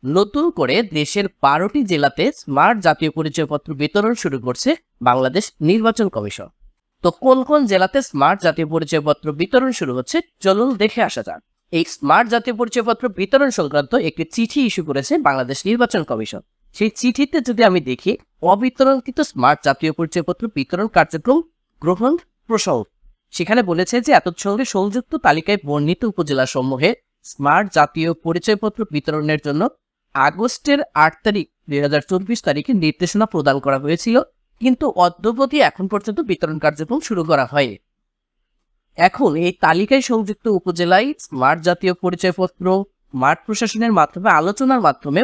নতুন করে দেশের 12টি জেলাতে স্মার্ট জাতীয় পরিচয়পত্র বিতরণ শুরু করছে বাংলাদেশ নির্বাচন কমিশন। তো কোন কোন জেলাতে স্মার্ট জাতীয় পরিচয়পত্র বিতরণ শুরু হচ্ছে চলুন দেখে আসা যাক। এই স্মার্ট জাতীয় পরিচয়পত্র বিতরণ সংক্রান্ত একটি চিঠি ইস্যু করেছে বাংলাদেশ নির্বাচন কমিশন। সেই চিঠিতে যদি আমি দেখি, অবিতরণকৃত স্মার্ট জাতীয় পরিচয়পত্র বিতরণ কার্যক্রম গ্রহণ প্রসঙ্গ, সেখানে বলেছে যে সঙ্গে সংযুক্ত তালিকায় বর্ণিত উপজেলা সমূহে স্মার্ট জাতীয় পরিচয়পত্র বিতরণের জন্য আগস্টের 8 তারিখ 2024 তারিখে নির্দেশনা প্রদান করা হয়েছিল, কিন্তু অদ্যাবধি এখন পর্যন্ত বিতরণ কার্যক্রম শুরু করা হয়নি। এখন এই তালিকায় সংযুক্ত উপজেলায় স্মার্ট জাতীয় পরিচয়পত্র মাঠ প্রশাসনের মাধ্যমে আলোচনার মাধ্যমে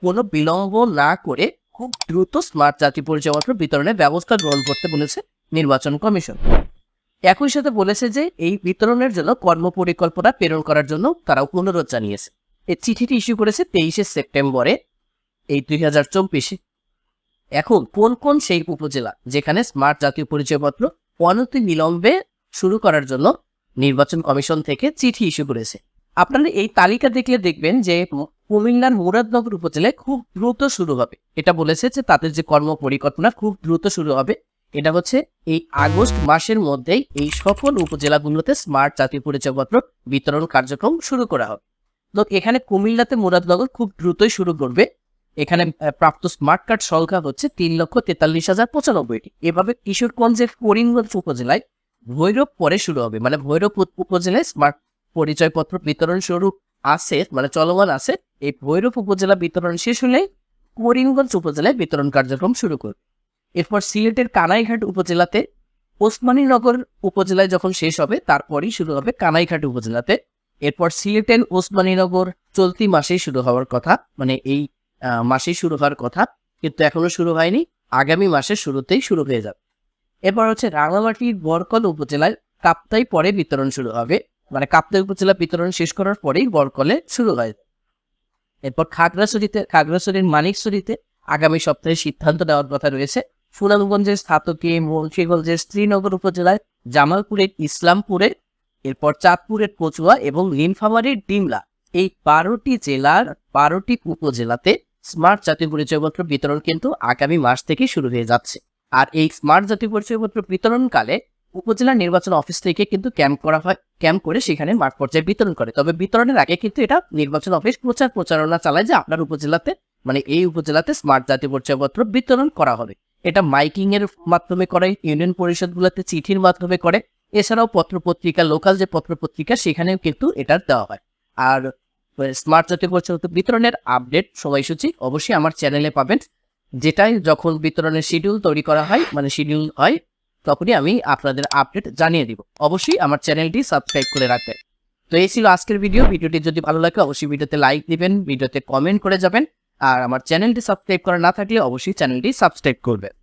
কোনো বিলম্ব না করে খুব দ্রুত স্মার্ট জাতীয় পরিচয়পত্র বিতরণের ব্যবস্থা গ্রহণ করতে বলেছে নির্বাচন কমিশন। একই সাথে বলেছে যে এই বিতরণের জন্য কর্মপরিকল্পনা প্রেরণ করার জন্য তারাও অনুরোধ জানিয়েছে। এই চিঠিটি ইস্যু করেছে 23 সেপ্টেম্বরে এই 2024। এখন কোন কোন সেই উপজেলা যেখানে স্মার্ট জাতীয় পরিচয়পত্র বিলম্বে শুরু করার জন্য নির্বাচন কমিশন থেকে চিঠি ইস্যু করেছে, আপনারা এই তালিকা দেখলে দেখবেন যে কুমিল্লার মুরাদনগর উপজেলায় খুব দ্রুত শুরু হবে। এটা বলেছে যে তাদের যে কর্মপরিকল্পনা খুব দ্রুত শুরু হবে। এটা হচ্ছে এই আগস্ট মাসের মধ্যেই এই সকল উপজেলাগুলোতে স্মার্ট জাতীয় পরিচয়পত্র বিতরণ কার্যক্রম শুরু করা হবে। তো এখানে কুমিল্লাতে মুরাদনগর খুব দ্রুতই শুরু করবে। এখানে প্রাপ্ত স্মার্ট কার্ড সংখ্যা হচ্ছে 3,43,095টি। এভাবে কিশোরগঞ্জের করিমগঞ্জ উপজেলায় ভৈরব পরে শুরু হবে, মানে ভৈরব উপজেলায় স্মার্ট পরিচয়পত্র বিতরণ শুরু আছে, মানে চলমান আছে। এই ভৈরব উপজেলা বিতরণ শেষ হলে করিমগঞ্জ উপজেলায় বিতরণ কার্যক্রম শুরু করবে। এরপর সিলেটের কানাইঘাট উপজেলাতে, ওসমানীনগর উপজেলায় যখন শেষ হবে তারপরই শুরু হবে কানাইঘাট উপজেলাতে। এরপর সিলেটের ওসমানীনগর চলতি মাসেই শুরু হওয়ার কথা, মানে এই মাসেই শুরু হওয়ার কথা, কিন্তু এখনো শুরু হয়নি। আগামী মাসের শুরুতেই শুরু হয়ে যাবে। এরপর হচ্ছে রাঙামাটির বরকল উপজেলায় কাপ্তাই পরে বিতরণ শুরু হবে, মানে কাপ্তাই উপজেলা বিতরণ শেষ করার পরেই বরকলে শুরু হয়। এরপর খাগড়াছড়ির মানিকছড়িতে আগামী সপ্তাহে সিদ্ধান্ত নেওয়ার কথা রয়েছে। সুনামগঞ্জের স্থাতকে, মুন্সিগঞ্জের শ্রীনগর উপজেলায় জামালপুরের ইসলামপুরে, এরপর চাঁদপুরের কচুয়া এবং নীলফামারীর ডিমলা, এই 12টি জেলার 12টি উপজেলাতে স্মার্ট জাতীয় পরিচয়পত্র বিতরণ কিন্তু আগামী মাস থেকে শুরু হয়ে যাচ্ছে। আর এই স্মার্ট জাতীয় পরিচয়পত্র বিতরণকালে উপজেলা নির্বাচন অফিস থেকে কিন্তু ক্যাম্প করা হয়, ক্যাম্প করে সেখানে মাঠ পর্যায়ে বিতরণ করে। তবে বিতরণের আগে কিন্তু এটা নির্বাচন অফিস প্রচারণা চালায় যে আপনার উপজেলাতে, মানে এই উপজেলাতে স্মার্ট জাতীয় পরিচয়পত্র বিতরণ করা হবে। এটা মাইকিং এর মাধ্যমে করে, ইউনিয়ন পরিষদগুলোতে চিঠির মাধ্যমে করে, এছাড়াও পত্রপত্রিকা, লোকাল যে পত্রপত্রিকা সেখানেও কিন্তু এটা দেওয়া হয়। আর স্মার্ট জাতীয় পরিচয়পত্র বিতরণের আপডেট সময়সূচি অবশ্যই আমার চ্যানেলে পাবেন। যেটাই যখন বিতরণের শিডিউল তৈরি করা হয়, মানে শিডিউল হয়, তখনই আমি আপনাদের আপডেট জানিয়ে দিব। অবশ্যই আমার চ্যানেলটি সাবস্ক্রাইব করে রাখবেন। তো এই ছিল আজকের ভিডিওটি যদি ভালো লাগে অবশ্যই ভিডিওতে লাইক দিবেন, ভিডিওতে কমেন্ট করে যাবেন। আর আমার চ্যানেলটি সাবস্ক্রাইব করা না থাকলে অবশ্যই চ্যানেলটি সাবস্ক্রাইব করবেন।